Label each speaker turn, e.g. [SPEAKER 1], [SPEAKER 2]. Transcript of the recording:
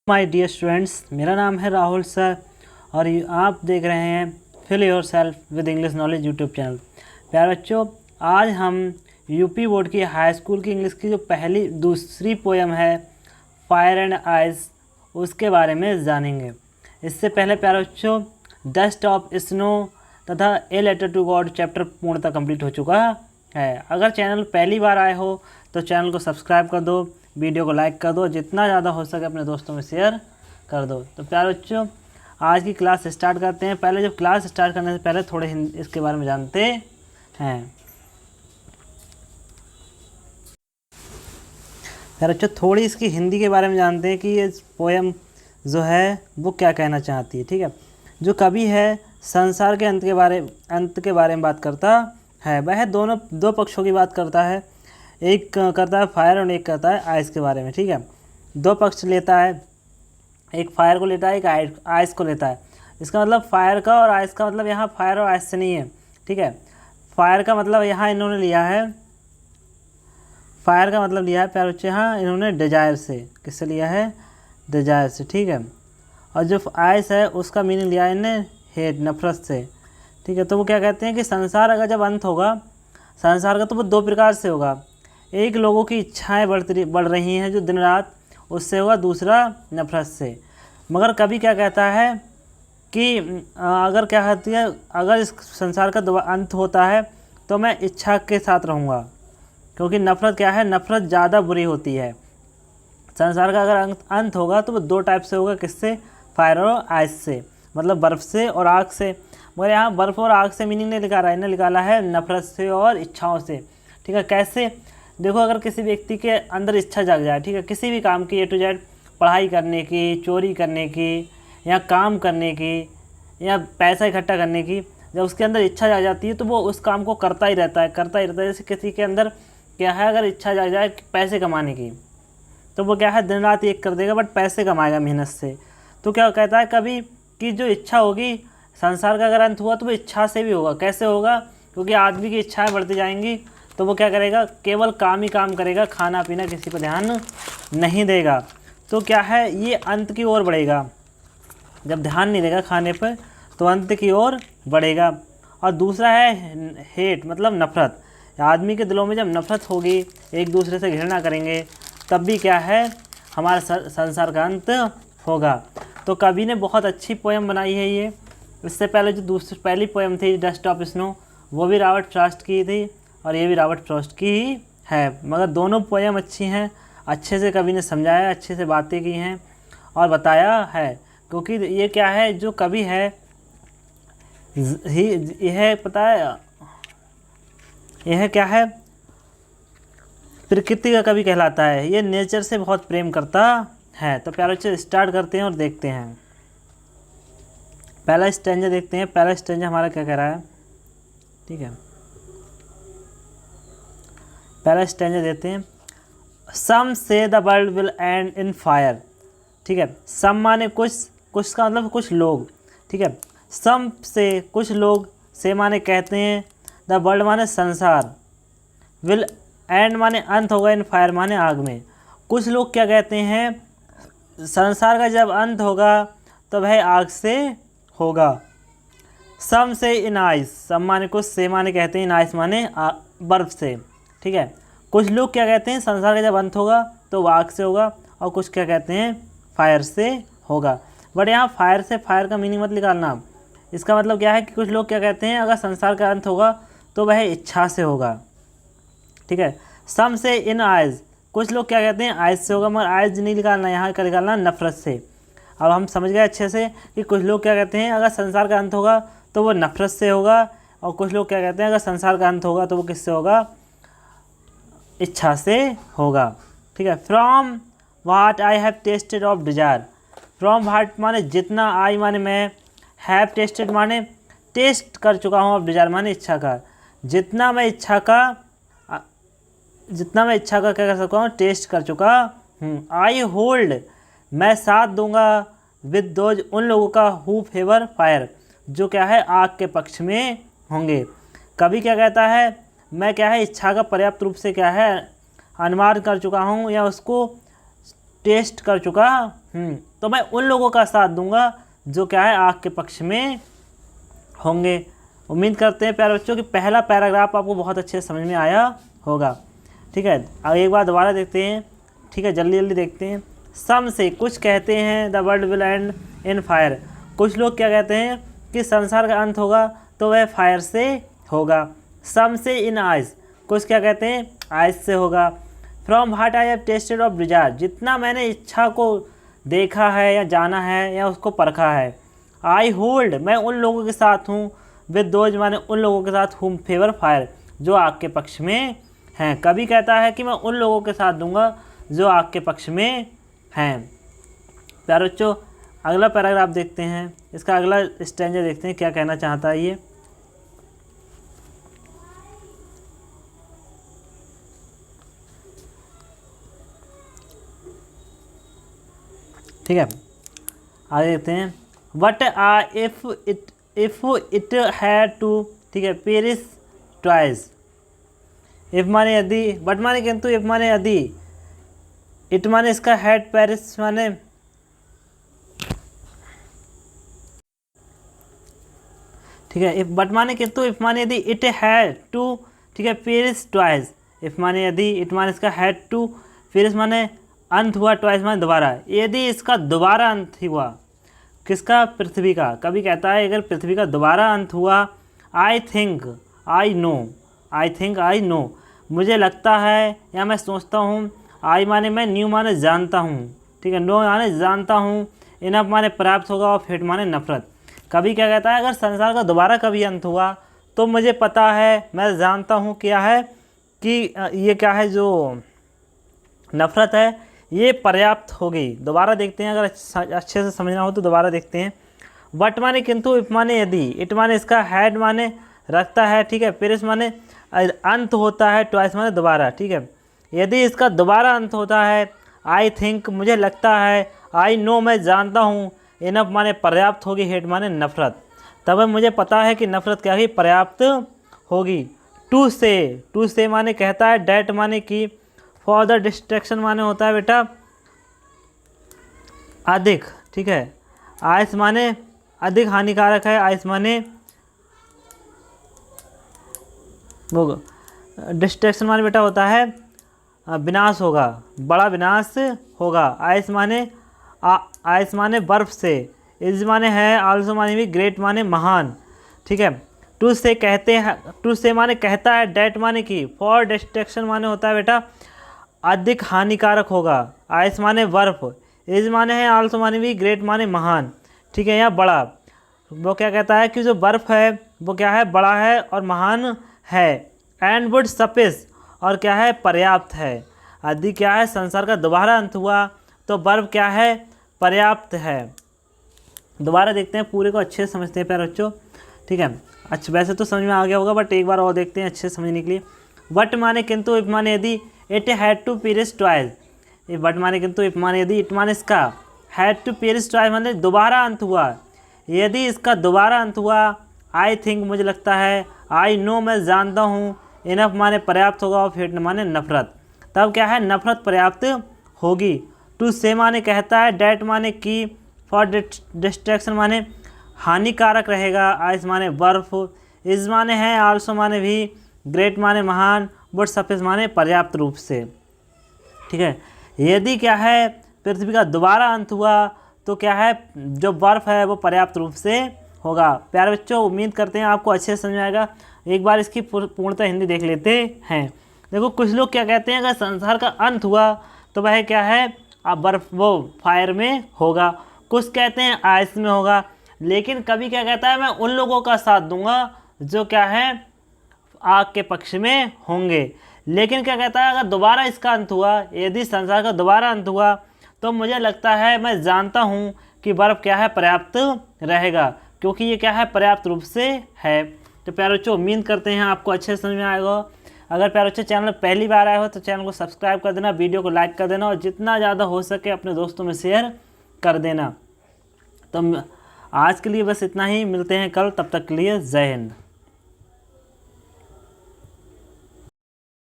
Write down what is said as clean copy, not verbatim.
[SPEAKER 1] My dear students, मेरा नाम है राहुल सर और आप देख रहे हैं fill yourself with English knowledge YouTube channel. प्यारे बच्चों, आज हम यूपी बोर्ड की हाई स्कूल की इंग्लिश की जो दूसरी पोएम है फायर एंड आइस, उसके बारे में जानेंगे। इससे पहले प्यारे बच्चों, डस्ट ऑफ स्नो तथा a letter to God chapter पूर्णतः कंप्लीट हो चुका है। अगर चैनल पहली बार आए हो तो चैनल को सब्सक्राइब कर दो, वीडियो को लाइक कर दो, जितना ज़्यादा हो सके अपने दोस्तों में शेयर कर दो। तो प्यारे बच्चों, आज की क्लास स्टार्ट करते हैं। पहले जब क्लास स्टार्ट करने से पहले थोड़े इसके बारे में जानते हैं। प्यारे बच्चों, थोड़ी इसकी हिंदी के बारे में जानते हैं कि ये पोएम जो है वो क्या कहना चाहती है। ठीक है, जो कवि है संसार के अंत के बारे में बात करता है। वह दो पक्षों की बात करता है, एक करता है फायर और एक करता है आइस के बारे में। ठीक है, दो पक्ष लेता है, एक फायर को लेता है, एक आइस को लेता है। इसका मतलब फायर का और आइस का मतलब यहाँ फायर और आइस से नहीं है। ठीक है, फायर का मतलब यहाँ इन्होंने लिया है, फायर का मतलब लिया है प्यारे बच्चे यहाँ इन्होंने डिजायर से। किससे लिया है? डिजायर से। ठीक है, और जो आइस है उसका मीनिंग लिया है इन्हें हेट, नफरत से। ठीक है, तो वो क्या कहते हैं कि संसार अगर जब अंत होगा संसार का, तो वो दो प्रकार से होगा। एक लोगों की इच्छाएं बढ़ रही हैं जो दिन रात, उससे होगा। दूसरा नफरत से। मगर कभी क्या कहता है कि अगर क्या कहती है, अगर इस संसार का अंत होता है तो मैं इच्छा के साथ रहूँगा, क्योंकि नफरत क्या है, नफरत ज़्यादा बुरी होती है। संसार का अगर अंत होगा तो वो दो टाइप से होगा। किससे? फायर और आइस से, मतलब बर्फ़ से और आग से। मगर यहाँ बर्फ़ और आग से मीनिंग नहीं निकाला है, इन्हें निकाला है नफरत से और इच्छाओं से। ठीक है, कैसे? देखो, अगर किसी व्यक्ति के अंदर इच्छा जाग जाए, ठीक है, किसी भी काम की, ए टू जेड, पढ़ाई करने की, चोरी करने की, या काम करने की, या पैसा इकट्ठा करने की, जब उसके अंदर इच्छा जाग जाती है तो वो उस काम को करता ही रहता है। जैसे किसी के अंदर क्या है, अगर इच्छा जाग जाए पैसे कमाने की, तो वो क्या है, दिन रात एक कर देगा, बट पैसे कमाएगा मेहनत से। तो क्या कहता है कभी कि जो इच्छा होगी, संसार का अगर अंत हुआ तो वो इच्छा से भी होगा। कैसे होगा? क्योंकि आदमी की इच्छाएँ बढ़ती जाएंगी तो वो क्या करेगा, केवल काम ही काम करेगा, खाना पीना किसी पर ध्यान नहीं देगा। तो क्या है, ये अंत की ओर बढ़ेगा। जब ध्यान नहीं देगा खाने पर तो अंत की ओर बढ़ेगा। और दूसरा है हेट, मतलब नफ़रत। आदमी के दिलों में जब नफ़रत होगी, एक दूसरे से घृणा करेंगे, तब भी क्या है, हमारा संसार का अंत होगा। तो कवि ने बहुत अच्छी पोएम बनाई है ये। इससे पहले जो पहली पोएम थी डस्ट ऑफ स्नो, वो भी रॉबर्ट फ्रॉस्ट की थी और ये भी रॉबर्ट फ्रॉस्ट की ही है। मगर दोनों पोएम अच्छी हैं, अच्छे से कवि ने समझाया, अच्छे से बातें की हैं और बताया है। क्योंकि ये क्या है, जो कवि है यह पता है, यह क्या है, प्रकृति का कवि कहलाता है। ये नेचर से बहुत प्रेम करता है। तो प्यारे बच्चे, स्टार्ट करते हैं और देखते हैं। पहला स्टैंजा देखते हैं। पहला स्टैंजा हमारा क्या कह रहा है? ठीक है, पहला स्टैंजा देते हैं। सम से the world will and in fire. ठीक है, सम माने कुछ, कुछ का मतलब कुछ लोग। ठीक है, सम से कुछ लोग, से माने कहते हैं, द वर्ल्ड माने संसार, विल एंड माने अंत होगा, इन फायर माने आग में। कुछ लोग क्या कहते हैं, संसार का जब अंत होगा तो वह आग से होगा। सम से इन आइस, सम माने कुछ, से माने कहते हैं, इन आइस माने बर्फ से। ठीक है, कुछ लोग क्या कहते हैं, संसार का जब अंत होगा तो वो आग से होगा, और कुछ क्या कहते हैं, फायर से होगा। बट यहाँ फायर से, फायर का मीनिंग मत निकालना। इसका मतलब क्या है कि कुछ लोग क्या कहते हैं, अगर संसार का अंत होगा तो वह इच्छा से होगा। ठीक है, सम से इन आइज, कुछ लोग क्या कहते हैं, आइज से होगा, मगर आइज नहीं निकालना, यहाँ का निकालना नफरत से। अब हम समझ गए अच्छे से कि कुछ लोग क्या कहते हैं, अगर संसार का अंत होगा तो वो नफरत से होगा, और कुछ लोग क्या कहते हैं, अगर संसार का अंत होगा तो वो किससे होगा, इच्छा से होगा। ठीक है, from what I have tested of desire. From what माने जितना, आई माने मैं, हैव टेस्टेड माने टेस्ट कर चुका हूँ, ऑफ डिजायर माने इच्छा का। जितना मैं इच्छा का क्या कर सकता हूँ, टेस्ट कर चुका हूँ। आई होल्ड, मैं साथ दूंगा, विद दोज, उन लोगों का, हु फेवर फायर, जो क्या है, आग के पक्ष में होंगे। कभी क्या कहता है, मैं क्या है, इच्छा का पर्याप्त रूप से क्या है, अनुमान कर चुका हूँ, या उसको टेस्ट कर चुका हूँ, तो मैं उन लोगों का साथ दूंगा जो क्या है आग के पक्ष में होंगे। उम्मीद करते हैं प्यारे बच्चों कि पहला पैराग्राफ आपको बहुत अच्छे से समझ में आया होगा। ठीक है, अब एक बार दोबारा देखते हैं। ठीक है, जल्दी जल्दी देखते हैं। सम से कुछ कहते हैं the world will and in fire, कुछ लोग क्या कहते हैं कि संसार का अंत होगा तो वह फायर से होगा। सम से इन आइज, कुछ क्या कहते हैं आइज से होगा। From what I have tested of Dzire, जितना मैंने इच्छा को देखा है या जाना है या उसको परखा है। आई होल्ड, मैं उन लोगों के साथ हूँ। विद दोज, माने उन लोगों के साथ हुम फेवर फायर, जो आग के पक्ष में हैं। कभी कहता है कि मैं उन लोगों के साथ दूंगा जो आग के पक्ष में हैं। प्यारे बच्चों, अगला पैराग्राफ देखते हैं, इसका अगला स्टैंजा देखते हैं क्या कहना चाहता है ये। ठीक है, आगे देखते हैं। What if it had to, ठीक है, पेरिस ट्वाइस। इफ माने यदि, बट माने किंतु, इफ माने यदि, इट माने इसका हैड, पेरिस माने ठीक है, इफ बट माने किंतु, इफ माने यदि, इट हैड टू, ठीक है, पेरिस ट्वाइस। इफ माने यदि, इट माने इसका हैड टू, पेरिस माने अंत हुआ, ट्वाइस माने दोबारा। यदि इसका दोबारा अंत हुआ, किसका, पृथ्वी का। कभी कहता है अगर पृथ्वी का दोबारा अंत हुआ, I think I know, I think I know, मुझे लगता है या मैं सोचता हूँ। आई माने मैं, न्यू माने जानता हूँ, ठीक है, नो माने जानता हूँ, इनफ माने प्राप्त होगा, और फेट माने नफरत। कभी क्या कहता है अगर संसार का दोबारा कभी अंत हुआ तो मुझे पता है, मैं जानता हूँ क्या है कि ये क्या है, जो नफरत है ये पर्याप्त होगी। दोबारा देखते हैं, अगर अच्छे से समझना हो तो दोबारा देखते हैं। बट माने किंतु, इफ माने यदि, इट माने इसका हैड माने रखता है, ठीक है, पेरिस माने अंत होता है, ट्वाइस माने दोबारा। ठीक है, यदि इसका दोबारा अंत होता है, आई थिंक मुझे लगता है, आई नो मैं जानता हूँ, इनफ माने पर्याप्त होगी, हेट माने नफरत, तब मुझे पता है कि नफरत क्या है, पर्याप्त होगी। टू से माने कहता है, डैट माने कि, फॉर द डिस्ट्रैक्शन माने होता है बेटा अधिक। ठीक है, आइस माने अधिक हानिकारक है, आइस माने वो, डिस्ट्रैक्शन माने बेटा होता है विनाश होगा, बड़ा विनाश होगा। आइस माने बर्फ से, इज माने है, आल्सो माने भी, ग्रेट माने महान। ठीक है, टू से कहते हैं, टू से माने कहता है, डैट माने की, फॉर डिस्ट्रैक्शन माने होता है बेटा अधिक हानिकारक होगा, आइस माने बर्फ, इज माने है, आल्सो माने भी, ग्रेट माने महान। ठीक है, या बड़ा, वो क्या कहता है कि जो बर्फ है वो क्या है, बड़ा है और महान है। एंड वुड सफिस, और क्या है, पर्याप्त है। यदि क्या है संसार का दोबारा अंत हुआ तो बर्फ क्या है, पर्याप्त है। दोबारा देखते हैं, पूरे को अच्छे से समझते हैं प्यारे बच्चों। ठीक है, अच्छा वैसे तो समझ में आ गया होगा, बट एक बार और देखते हैं अच्छे से समझने के लिए। वट माने किंतु, इफ माने यदि, it had to perish twice. But माने किंतु, इफ माने यदि, इट माने इसका, हैड टू पेरिस ट्वाइस माने दोबारा अंत हुआ। यदि इसका दोबारा अंत हुआ, आई थिंक मुझे लगता है, आई नो मैं जानता हूँ, इनफ माने पर्याप्त होगा, और फेट माने नफरत, तब क्या है, नफरत पर्याप्त होगी। टू से माने कहता है, डैट माने की, फॉर डिस्ट्रैक्शन माने हानिकारक रहेगा, आइस माने बर्फ, इज माने है, आल्सो माने भी, ग्रेट माने महान, बट सफिस माने पर्याप्त रूप से। ठीक है, यदि क्या है पृथ्वी का दोबारा अंत हुआ तो क्या है, जो बर्फ है वो पर्याप्त रूप से होगा। प्यारे बच्चों, उम्मीद करते हैं आपको अच्छे से समझ आएगा। एक बार इसकी पूर्णतः हिंदी देख लेते हैं। देखो, कुछ लोग क्या कहते हैं, अगर संसार का अंत हुआ तो वह क्या है, अब बर्फ वो फायर में होगा, कुछ कहते हैं आइस में होगा, लेकिन कभी क्या कहता है, मैं उन लोगों का साथ दूंगा जो क्या है आग के पक्ष में होंगे। लेकिन क्या कहता है, अगर दोबारा इसका अंत हुआ, यदि संसार का दोबारा अंत हुआ तो मुझे लगता है, मैं जानता हूँ कि बर्फ क्या है, पर्याप्त रहेगा, क्योंकि ये क्या है, पर्याप्त रूप से है। तो प्यारे बच्चों, उम्मीद करते हैं आपको अच्छे से समझ में आएगा। अगर प्यारे बच्चों चैनल में पहली बार आए हो तो चैनल को सब्सक्राइब कर देना, वीडियो को लाइक कर देना, और जितना ज़्यादा हो सके अपने दोस्तों में शेयर कर देना। तो आज के लिए बस इतना ही, मिलते हैं कल, तब तक के लिए जय हिंद।